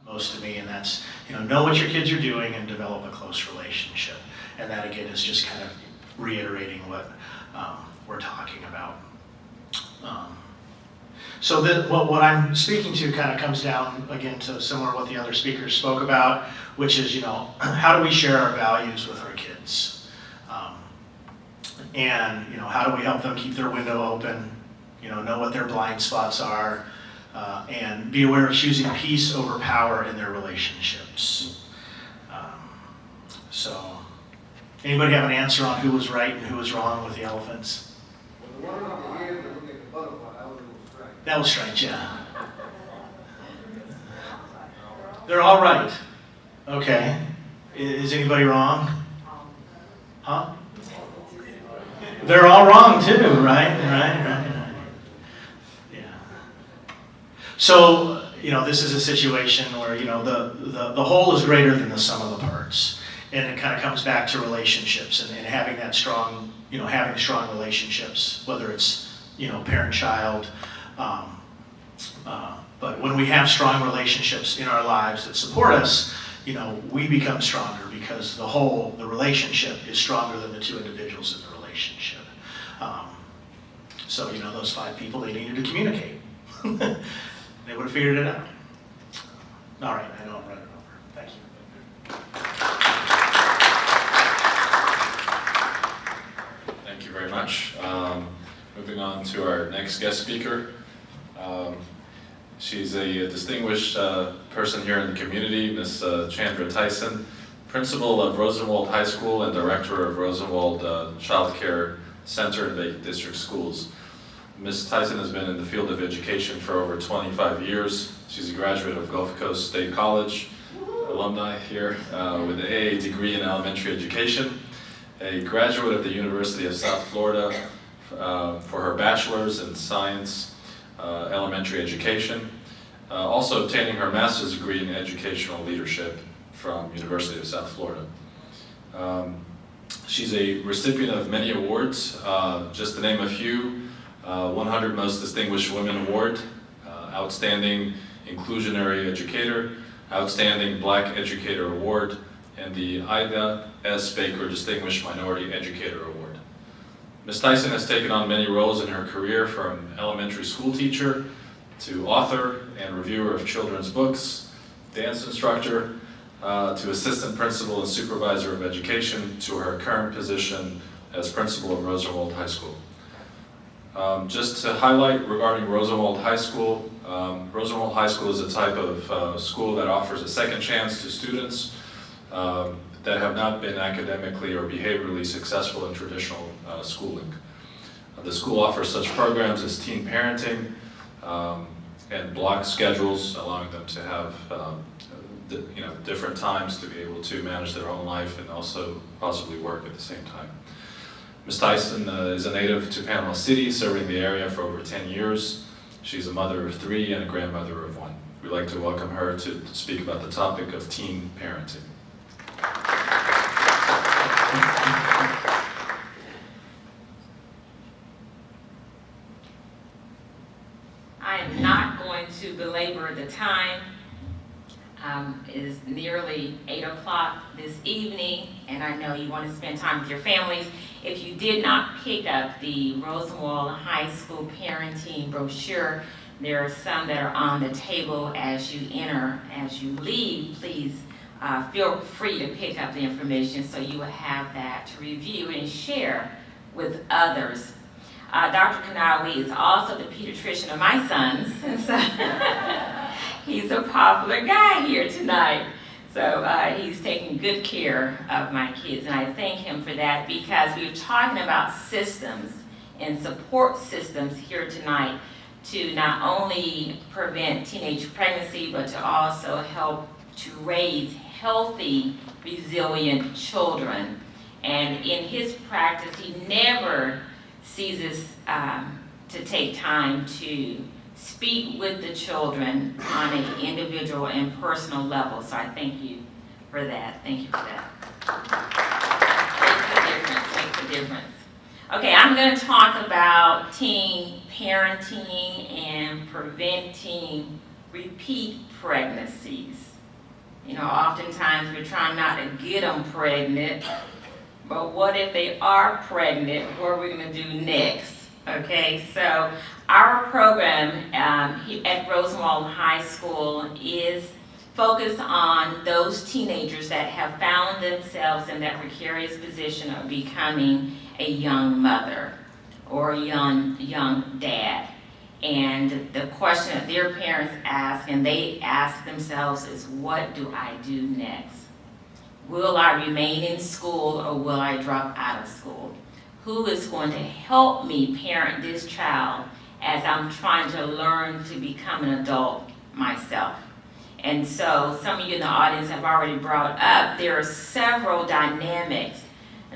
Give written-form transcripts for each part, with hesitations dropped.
most to me, and that's, know what your kids are doing and develop a close relationship. And that, again, is just kind of reiterating what we're talking about. So what I'm speaking to kind of comes down, again, to similar to what the other speakers spoke about, which is, how do we share our values with our kids? And, how do we help them keep their window open, know what their blind spots are, and be aware of choosing peace over power in their relationships. So, anybody have an answer on who was right and who was wrong with the elephants? Well, the one on the hand that looked like a butterfly, that was a little strange. That was strange, yeah. They're all right. Okay. Is anybody wrong? Huh? They're all wrong too, right? Right. Yeah. So, this is a situation where, the whole is greater than the sum of the parts. And it kind of comes back to relationships and having that strong, having strong relationships, whether it's, parent-child. But when we have strong relationships in our lives that support us, we become stronger because the relationship is stronger than the two individuals in the relationship. So, those 5 people, they needed to communicate. They would have figured it out. All right, I know I'm running over. Thank you. Thank you very much. Moving on to our next guest speaker. She's a distinguished person here in the community, Ms. Chandra Tyson, principal of Rosenwald High School and director of Rosenwald Child Care Center in Lake District Schools. Ms. Tyson has been in the field of education for over 25 years. She's a graduate of Gulf Coast State College, alumni here, with an AA degree in elementary education, a graduate of the University of South Florida for her bachelor's in science, elementary education, also obtaining her master's degree in educational leadership from University of South Florida. She's a recipient of many awards, just to name a few: 100 Most Distinguished Women Award, Outstanding Inclusionary Educator, Outstanding Black Educator Award, and the Ida S. Baker Distinguished Minority Educator Award. Ms. Tyson has taken on many roles in her career, from elementary school teacher to author and reviewer of children's books, dance instructor, to assistant principal and supervisor of education, to her current position as principal of Rosenwald High School. Just to highlight regarding Rosenwald High School, Rosenwald High School is a type of school that offers a second chance to students that have not been academically or behaviorally successful in traditional schooling. The school offers such programs as teen parenting and block schedules, allowing them to have different times to be able to manage their own life and also possibly work at the same time. Ms. Tyson is a native to Panama City, serving the area for over 10 years. She's a mother of 3 and a grandmother of 1. We'd like to welcome her to speak about the topic of teen parenting. I am not going to belabor the time. It is nearly 8 o'clock this evening, and I know you want to spend time with your families. If you did not pick up the Rosenwald High School parenting brochure, there are some that are on the table as you enter. As you leave, please feel free to pick up the information so you will have that to review and share with others. Dr. Kanawi is also the pediatrician of my sons, and so he's a popular guy here tonight. So he's taking good care of my kids, and I thank him for that, because we're talking about systems and support systems here tonight to not only prevent teenage pregnancy, but to also help to raise healthy, resilient children. And in his practice, he never ceases to take time to speak with the children on an individual and personal level. So I thank you for that. Thank you for that. Makes a difference. Okay, I'm going to talk about teen parenting and preventing repeat pregnancies. You know, oftentimes we're trying not to get them pregnant, but what if they are pregnant? What are we going to do next? Okay, so our program at Rosenwald High School is focused on those teenagers that have found themselves in that precarious position of becoming a young mother or a young dad. And the question that their parents ask, and they ask themselves, is what do I do next? Will I remain in school or will I drop out of school? Who is going to help me parent this child as I'm trying to learn to become an adult myself? And so some of you in the audience have already brought up, there are several dynamics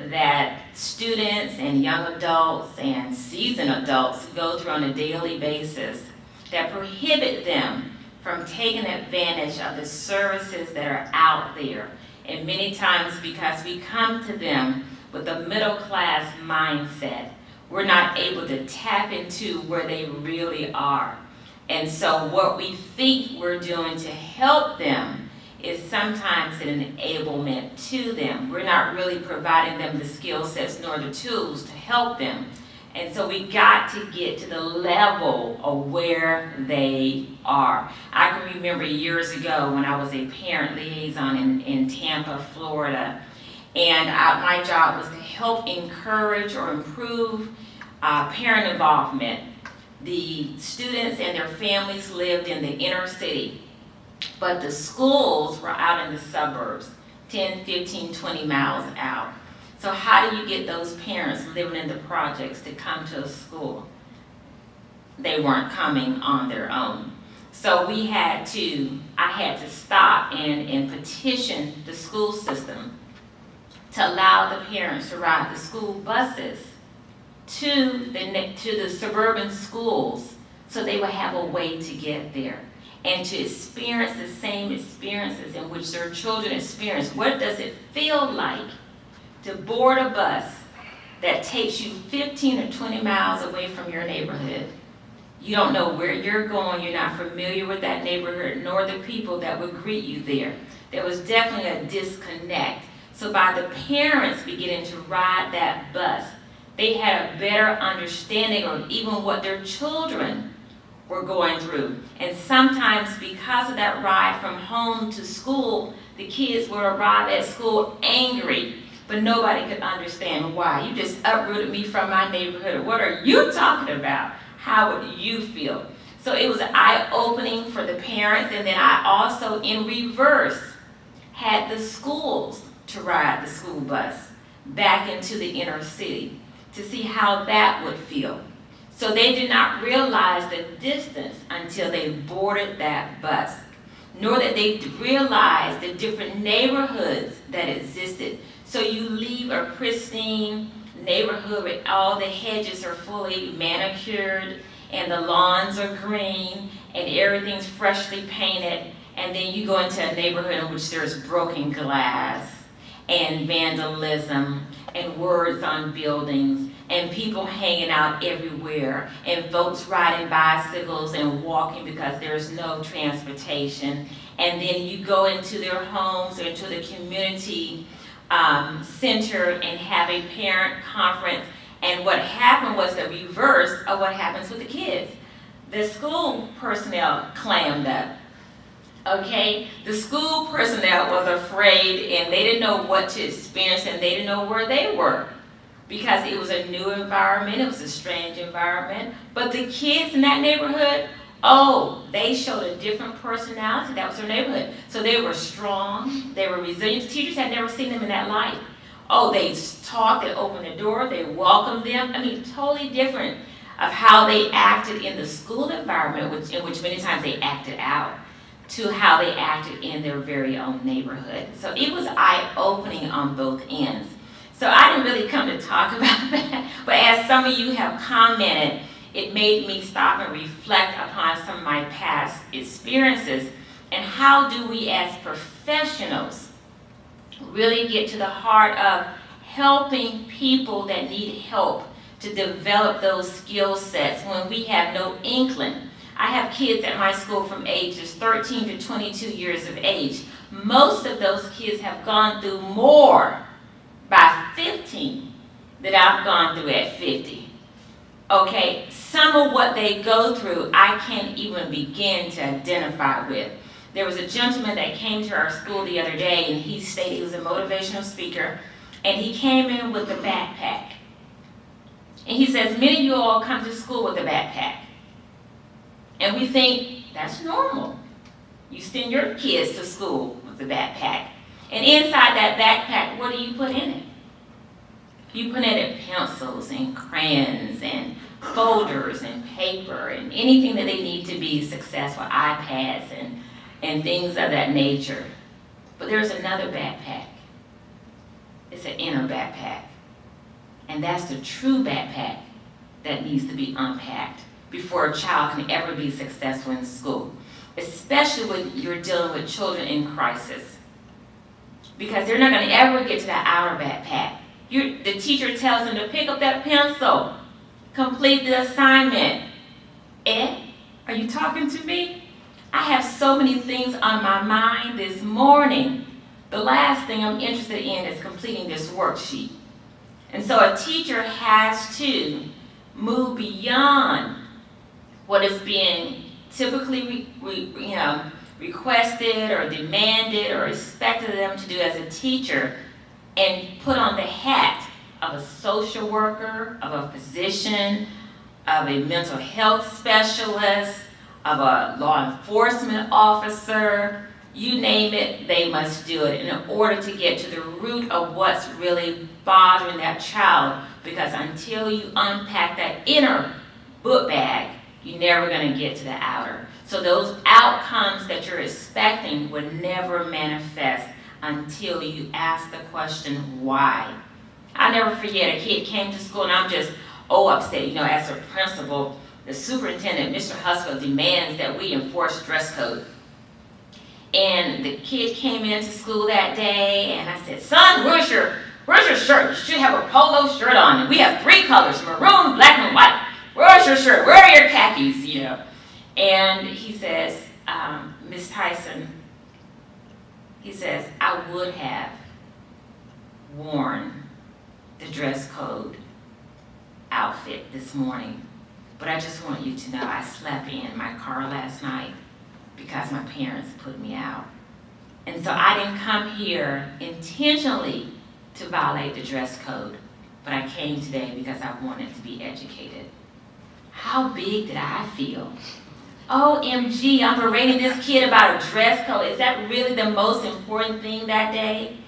that students and young adults and seasoned adults go through on a daily basis that prohibit them from taking advantage of the services that are out there. And many times because we come to them with a middle class mindset, we're not able to tap into where they really are. And so what we think we're doing to help them is sometimes an enablement to them. We're not really providing them the skill sets nor the tools to help them. And so we got to get to the level of where they are. I can remember years ago when I was a parent liaison in Tampa, Florida, and my job was to help encourage or improve parent involvement. The students and their families lived in the inner city, but the schools were out in the suburbs, 10, 15, 20 miles out. So how do you get those parents living in the projects to come to a school? They weren't coming on their own. So I had to stop and petition the school system to allow the parents to ride the school buses to the suburban schools so they would have a way to get there and to experience the same experiences in which their children experience. What does it feel like to board a bus that takes you 15 or 20 miles away from your neighborhood? You don't know where you're going, you're not familiar with that neighborhood, nor the people that would greet you there. There was definitely a disconnect. So by the parents beginning to ride that bus, they had a better understanding of even what their children were going through. And sometimes because of that ride from home to school, the kids would arrive at school angry, but nobody could understand why. You just uprooted me from my neighborhood. What are you talking about? How would you feel? So it was eye-opening for the parents, and then I also, in reverse, had the schools to ride the school bus back into the inner city to see how that would feel. So they did not realize the distance until they boarded that bus, nor that they realized the different neighborhoods that existed. So you leave a pristine neighborhood where all the hedges are fully manicured and the lawns are green and everything's freshly painted, and then you go into a neighborhood in which there's broken glass and vandalism and words on buildings and people hanging out everywhere and folks riding bicycles and walking because there's no transportation. And then you go into their homes or into the community center and have a parent conference, and what happened was the reverse of what happens with the kids. The school personnel clammed up. Okay, the school personnel was afraid and they didn't know what to experience and they didn't know where they were because it was a new environment, it was a strange environment. But the kids in that neighborhood, oh, they showed a different personality. That was their neighborhood. So they were strong, they were resilient. Teachers had never seen them in that light. Oh, they talked, they opened the door, they welcomed them. I mean, totally different of how they acted in the school environment, in which many times they acted out, to how they acted in their very own neighborhood. So it was eye-opening on both ends. So I didn't really come to talk about that, but as some of you have commented, it made me stop and reflect upon some of my past experiences and how do we as professionals really get to the heart of helping people that need help to develop those skill sets when we have no inkling. I have kids at my school from ages 13 to 22 years of age. Most of those kids have gone through more by 15 than I've gone through at 50. Okay, some of what they go through, I can't even begin to identify with. There was a gentleman that came to our school the other day, and he stated he was a motivational speaker, and he came in with a backpack. And he says, many of you all come to school with a backpack. And we think, that's normal. You send your kids to school with a backpack. And inside that backpack, what do you put in it? You put in it pencils and crayons and folders and paper and anything that they need to be successful, iPads and things of that nature. But there's another backpack. It's an inner backpack. And that's the true backpack that needs to be unpacked before a child can ever be successful in school, especially when you're dealing with children in crisis. Because they're not going to ever get to that outer backpack. The teacher tells them to pick up that pencil, complete the assignment. Ed, are you talking to me? I have so many things on my mind this morning. The last thing I'm interested in is completing this worksheet. And so a teacher has to move beyond what is being typically requested or demanded or expected of them to do as a teacher, and put on the hat of a social worker, of a physician, of a mental health specialist, of a law enforcement officer, you name it, they must do it in order to get to the root of what's really bothering that child. Because until you unpack that inner book bag, you're never going to get to the outer. So those outcomes that you're expecting would never manifest until you ask the question, why? I'll never forget, a kid came to school and I'm just, upset. As a principal, the superintendent, Mr. Huskell, demands that we enforce dress code. And the kid came into school that day and I said, son, where's your shirt? You should have a polo shirt on. And we have 3 colors, maroon, black, and white. Where's your shirt? Where are your khakis? And he says, Miss Tyson, he says, I would have worn the dress code outfit this morning, but I just want you to know I slept in my car last night because my parents put me out. And so I didn't come here intentionally to violate the dress code, but I came today because I wanted to be educated. How big did I feel? OMG, I'm berating this kid about a dress code. Is that really the most important thing that day?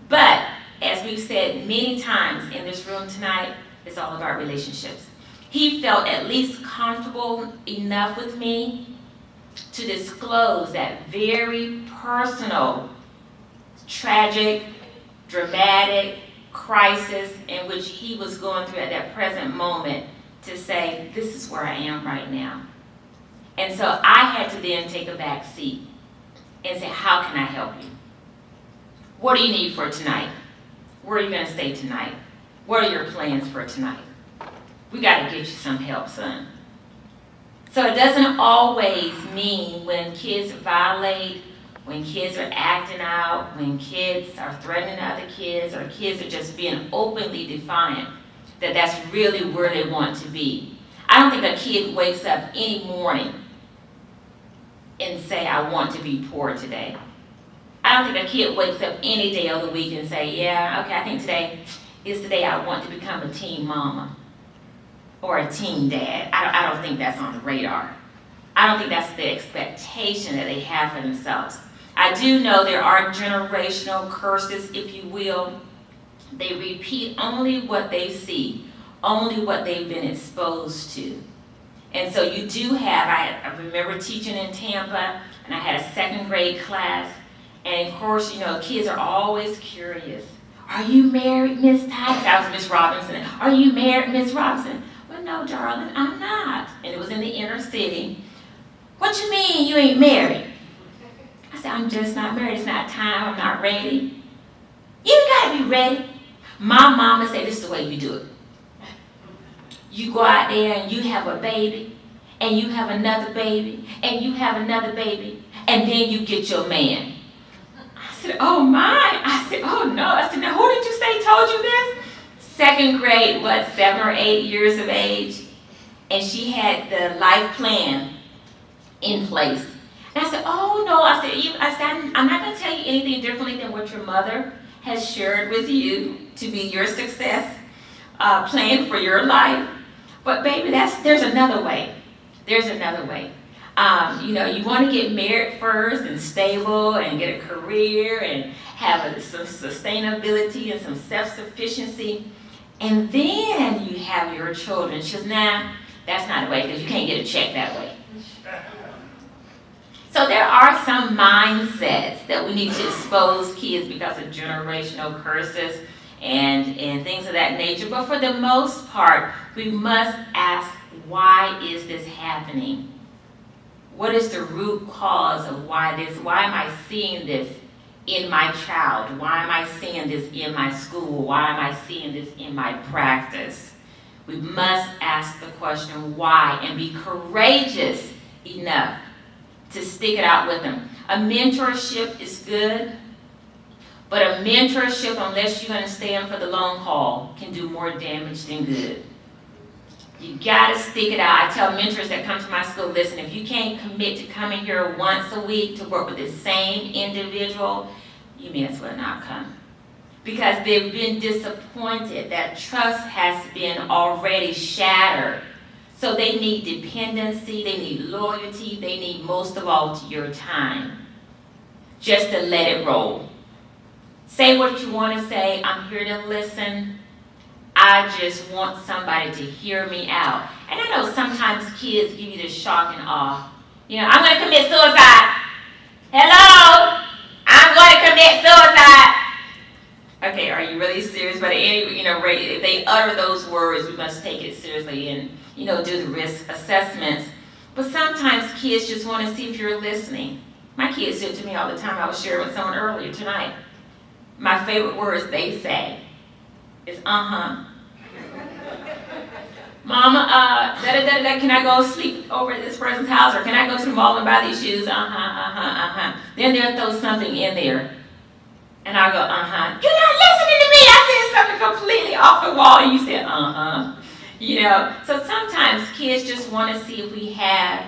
But as we've said many times in this room tonight, it's all about relationships. He felt at least comfortable enough with me to disclose that very personal, tragic, dramatic crisis in which he was going through at that present moment, to say, this is where I am right now. And so I had to then take a back seat and say, how can I help you? What do you need for tonight? Where are you going to stay tonight? What are your plans for tonight? We got to get you some help, son. So it doesn't always mean when kids violate, when kids are acting out, when kids are threatening other kids, or kids are just being openly defiant, that that's really where they want to be. I don't think a kid wakes up any morning and say, I want to be poor today. I don't think a kid wakes up any day of the week and say, yeah, okay, I think today is the day I want to become a teen mama or a teen dad. I don't think that's on the radar. I don't think that's the expectation that they have for themselves. I do know there are generational curses, if you will. They repeat only what they see, only what they've been exposed to. And so you do have, I remember teaching in Tampa, and I had a 2nd grade class, and of course, kids are always curious. Are you married, Miss Tyson? That was Miss Robinson. Are you married, Miss Robinson? Well, no, darling, I'm not. And it was in the inner city. What you mean you ain't married? I said, I'm just not married. It's not time. I'm not ready. You gotta be ready. My mama said, this is the way you do it. You go out there and you have a baby, and you have another baby, and you have another baby, and then you get your man. I said, oh my. I said, oh no. I said, now who did you say told you this? Second grade, 7 or 8 years of age, and she had the life plan in place. And I said, oh no. I said, I'm not going to tell you anything differently than what your mother has shared with you to be your success plan for your life. But baby, there's another way. There's another way. You want to get married first and stable and get a career and have some sustainability and some self-sufficiency. And then you have your children. She goes, nah, that's not the way because you can't get a check that way. So there are some mindsets that we need to expose kids because of generational curses and things of that nature. But for the most part, we must ask, why is this happening? What is the root cause of why am I seeing this in my child? Why am I seeing this in my school? Why am I seeing this in my practice? We must ask the question why and be courageous enough to stick it out with them. A mentorship is good, but a mentorship, unless you're going to stay in for the long haul, can do more damage than good. You got to stick it out. I tell mentors that come to my school, listen, if you can't commit to coming here once a week to work with the same individual, you may as well not come. Because they've been disappointed. That trust has been already shattered. So they need dependency, they need loyalty, they need most of all your time. Just to let it roll. Say what you want to say, I'm here to listen. I just want somebody to hear me out. And I know sometimes kids give you the shock and awe. I'm going to commit suicide. Hello? I'm going to commit suicide. Okay, are you really serious? But anyway, if they utter those words, we must take it seriously and, do the risk assessments. But sometimes kids just want to see if you're listening. My kids do it to me all the time. I was sharing with someone earlier tonight. My favorite words they say is, uh-huh. Mama, can I go sleep over at this person's house? Or can I go to the mall and buy these shoes? Then they'll throw something in there. And I go, You're not listening to me. I said something completely off the wall. And you said, So sometimes kids just want to see if we have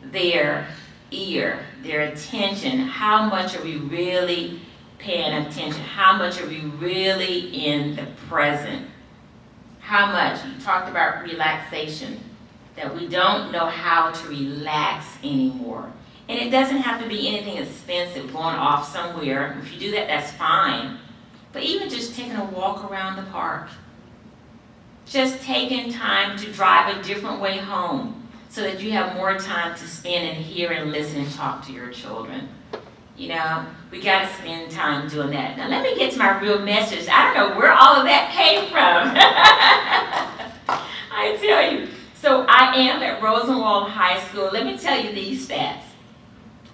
their ear, their attention. How much are we really paying attention? How much are we really in the present? How much? You talked about relaxation, that we don't know how to relax anymore. And it doesn't have to be anything expensive, going off somewhere. If you do that, that's fine. But even just taking a walk around the park. Just taking time to drive a different way home so that you have more time to spend and hear and listen and talk to your children. We got to spend time doing that. Now let me get to my real message. I don't know where all of that came from. I tell you. So I am at Rosenwald High School. Let me tell you these stats.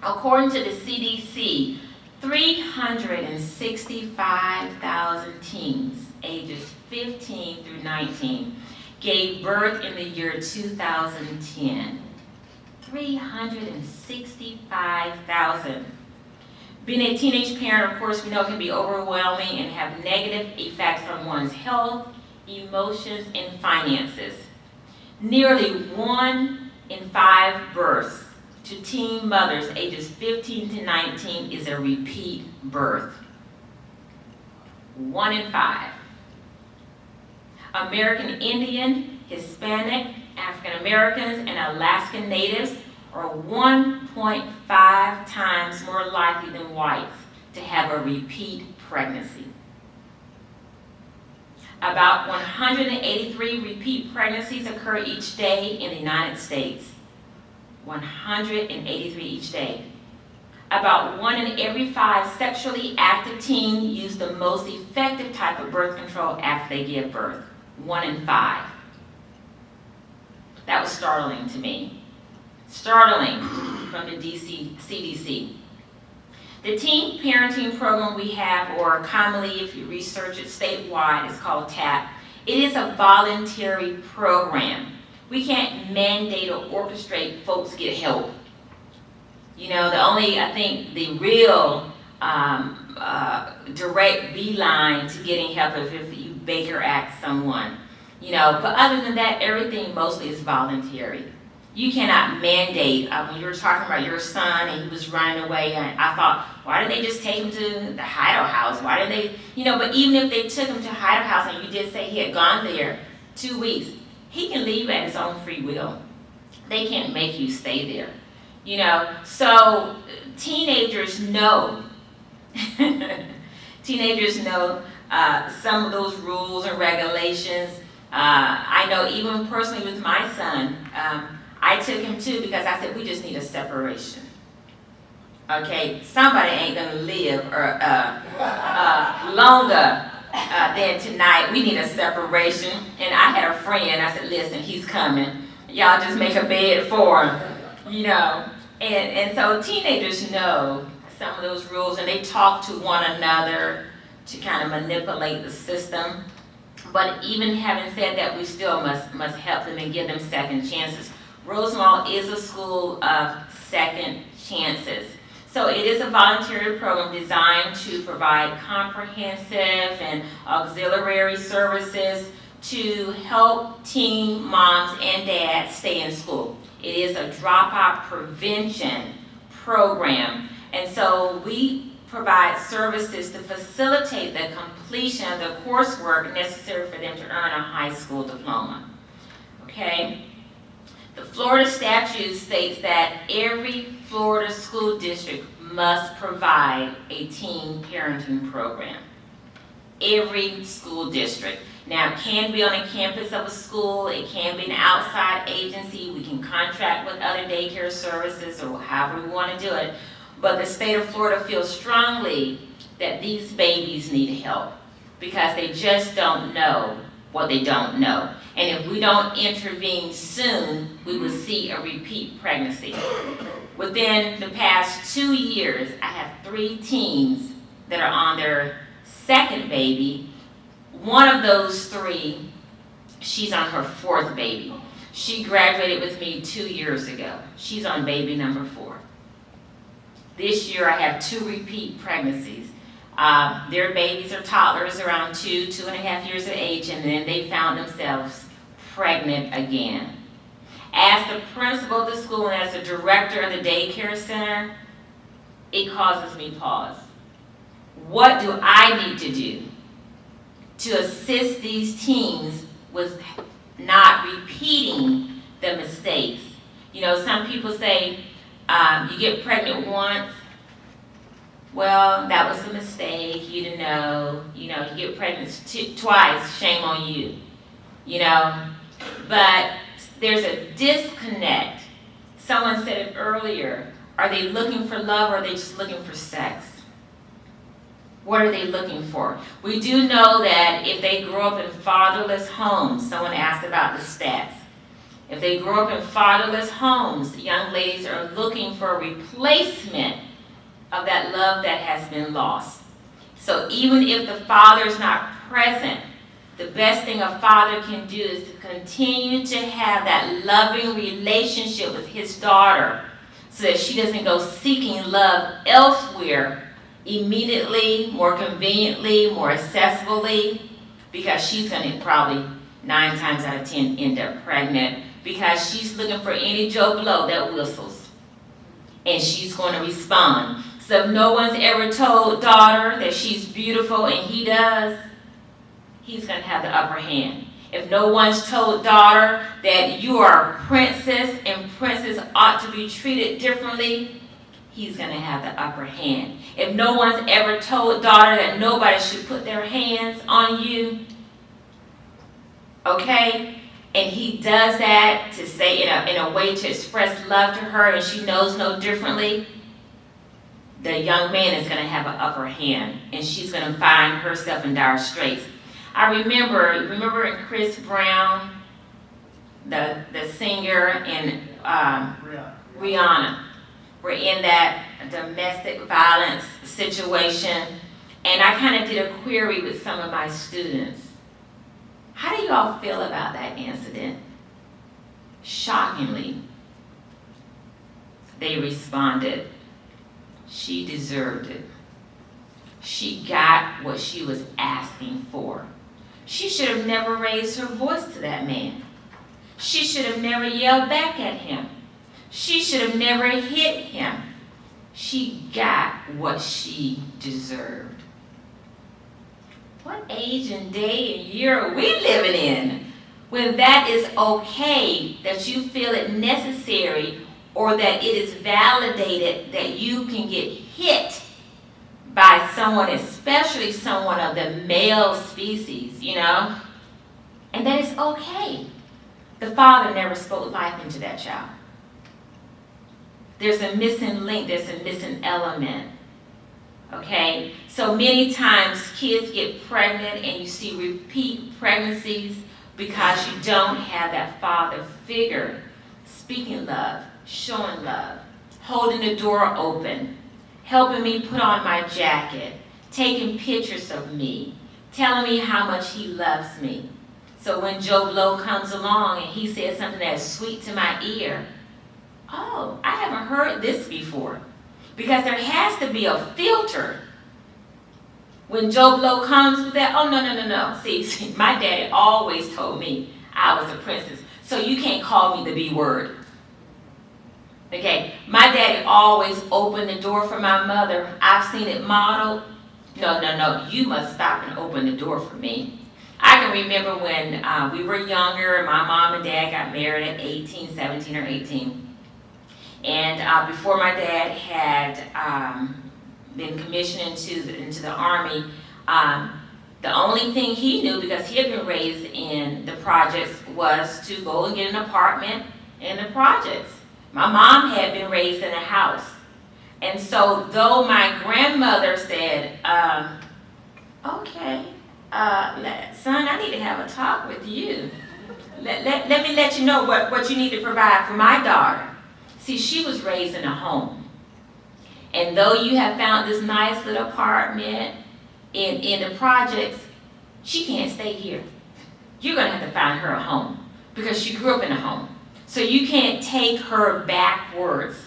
According to the CDC, 365,000 teens ages 15 through 19 gave birth in the year 2010. 365,000. Being a teenage parent, of course, we know can be overwhelming and have negative effects on one's health, emotions, and finances. Nearly 1 in 5 births to teen mothers ages 15 to 19 is a repeat birth. 1 in 5. American Indian, Hispanic, African Americans, and Alaskan Natives are 1.5 times more likely than whites to have a repeat pregnancy. About 183 repeat pregnancies occur each day in the United States. 183 each day. About 1 in every 5 sexually active teens use the most effective type of birth control after they give birth. 1 in 5. That was startling to me. Startling from the CDC. The teen parenting program we have, or commonly if you research it statewide, it's called TAP. It is a voluntary program We can't mandate or orchestrate folks get help. You know, I think the real direct beeline to getting help is if you Baker Act someone. You know, but other than that, everything mostly is voluntary. You cannot mandate. When you were talking about your son and he was running away, and I thought, why didn't they just take him to the hideout house? Why didn't they, you know, but even if they took him to hideout house and you did say he had gone there 2 weeks, he can leave at his own free will. They can't make you stay there. You know, so teenagers know, some of those rules and regulations. I know even personally with my son, I took him too because I said, we just need a separation. Okay, somebody ain't gonna live longer than tonight. We need a separation. And I had a friend, I said, listen, he's coming. Y'all just make a bed for him, you know. And so teenagers know some of those rules and they talk to one another to kind of manipulate the system. But even having said that, we still must help them and give them second chances. Rosemont is a school of second chances. So it is a voluntary program designed to provide comprehensive and auxiliary services to help teen moms and dads stay in school. It is a dropout prevention program. And so we provide services to facilitate the completion of the coursework necessary for them to earn a high school diploma. Okay? The Florida statute states that every Florida school district must provide a teen parenting program. Every school district. Now, it can be on a campus of a school, it can be an outside agency, we can contract with other daycare services or however we want to do it, but the state of Florida feels strongly that these babies need help because they just don't know what they don't know. And if we don't intervene soon, we will see a repeat pregnancy. Within the past 2 years, I have 3 teens that are on their second baby. One of those 3, she's on her 4th baby. She graduated with me 2 years ago. She's on baby number 4. This year I have 2 repeat pregnancies. Their babies are toddlers around 2.5 years of age, and then they found themselves pregnant again. As the principal of the school and as the director of the daycare center, it causes me pause. What do I need to do to assist these teens with not repeating the mistakes? You know, some people say, you get pregnant once, well, that was a mistake, you didn't know. You know, you get pregnant twice, shame on you. You know, but there's a disconnect. Someone said it earlier. Are they looking for love or are they just looking for sex? What are they looking for? We do know that if they grow up in fatherless homes, someone asked about the stats. If they grow up in fatherless homes, young ladies are looking for a replacement of that love that has been lost. So even if the father is not present, the best thing a father can do is to continue to have that loving relationship with his daughter so that she doesn't go seeking love elsewhere immediately, more conveniently, more accessibly, because she's going to probably 9 times out of 10 end up pregnant because she's looking for any Joe Blow that whistles. And she's going to respond. So if no one's ever told daughter that she's beautiful and he does, he's going to have the upper hand. If no one's told daughter that you are a princess and princess ought to be treated differently, he's going to have the upper hand. If no one's ever told daughter that nobody should put their hands on you, okay, and he does that to say in a way to express love to her and she knows no differently, the young man is going to have an upper hand and she's going to find herself in dire straits. I remember in Chris Brown, the singer, and Rihanna were in that domestic violence situation, and I kind of did a query with some of my students. How do you all feel about that incident? Shockingly, they responded, she deserved it. She got what she was asking for. She should have never raised her voice to that man. She should have never yelled back at him. She should have never hit him. She got what she deserved. What age and day and year are we living in when that is okay, that you feel it necessary or that it is validated that you can get hit by someone, especially someone of the male species, you know? And that is okay. The father never spoke life into that child. There's a missing link, there's a missing element. Okay? So many times kids get pregnant and you see repeat pregnancies because you don't have that father figure speaking love, showing love, holding the door open, helping me put on my jacket, taking pictures of me, telling me how much he loves me. So when Joe Blow comes along and he says something that's sweet to my ear, oh, I haven't heard this before. Because there has to be a filter. When Joe Blow comes with that, oh, no. See, my daddy always told me I was a princess. So you can't call me the B word. Okay, my daddy always opened the door for my mother. I've seen it modeled. No, you must stop and open the door for me. I can remember when we were younger, my mom and dad got married at 18, 17 or 18. And before my dad had been commissioned into the Army, the only thing he knew, because he had been raised in the projects, was to go and get an apartment in the projects. My mom had been raised in a house. And so though my grandmother said, okay, son, I need to have a talk with you. Let me let you know what you need to provide for my daughter. See, she was raised in a home. And though you have found this nice little apartment in the projects, she can't stay here. You're going to have to find her a home because she grew up in a home. So you can't take her backwards.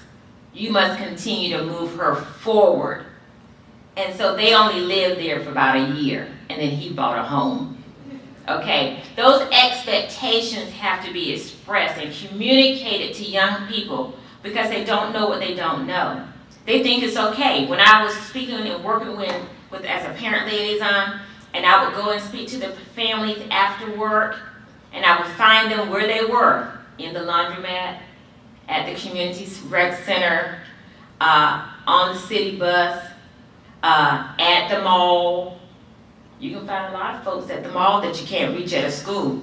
You must continue to move her forward. And so they only lived there for about a year, and then he bought a home. Okay, those expectations have to be expressed and communicated to young people because they don't know what they don't know. They think it's okay. When I was speaking and working with as a parent liaison, and I would go and speak to the families after work, and I would find them where they were, in the laundromat, at the community rec center, on the city bus, at the mall. You can find a lot of folks at the mall that you can't reach at a school.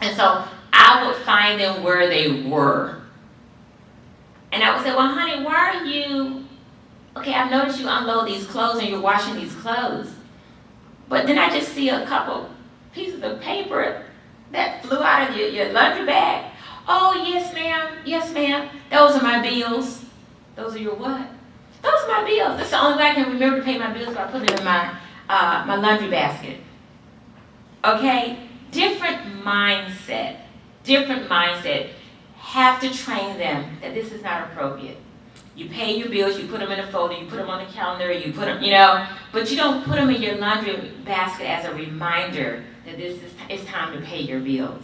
And so I would find them where they were. And I would say, well, honey, why are you, okay, I've noticed you unload these clothes and you're washing these clothes. But then I just see a couple pieces of paper that flew out of your laundry bag. Oh, yes, ma'am. Yes, ma'am. Those are my bills. Those are your what? Those are my bills. That's the only way I can remember to pay my bills by putting them in my laundry basket. Okay? Different mindset. Different mindset. Have to train them that this is not appropriate. You pay your bills, you put them in a folder, you put them on the calendar, you put them, but you don't put them in your laundry basket as a reminder that it's time to pay your bills.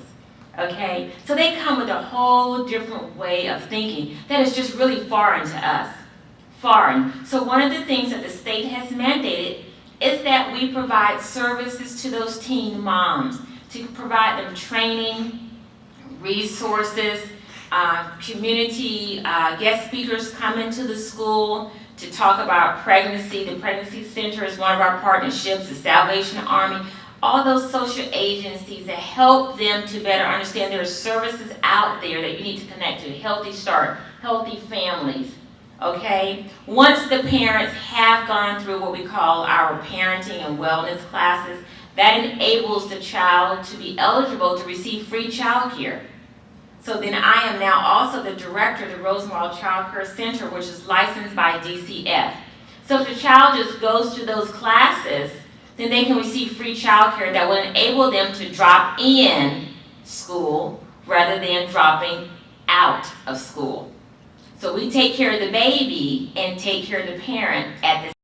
Okay? So they come with a whole different way of thinking that is just really foreign to us. Foreign. So one of the things that the state has mandated is that we provide services to those teen moms, to provide them training, resources, community guest speakers come into the school to talk about pregnancy. The Pregnancy Center is one of our partnerships, the Salvation Army, all those social agencies that help them to better understand there are services out there that you need to connect to. Healthy Start, Healthy Families, okay? Once the parents have gone through what we call our parenting and wellness classes, that enables the child to be eligible to receive free child care. So then I am now also the director of the Rosemont Child Care Center, which is licensed by DCF. So if the child just goes through those classes, then they can receive free child care that will enable them to drop in school rather than dropping out of school. So we take care of the baby and take care of the parent at the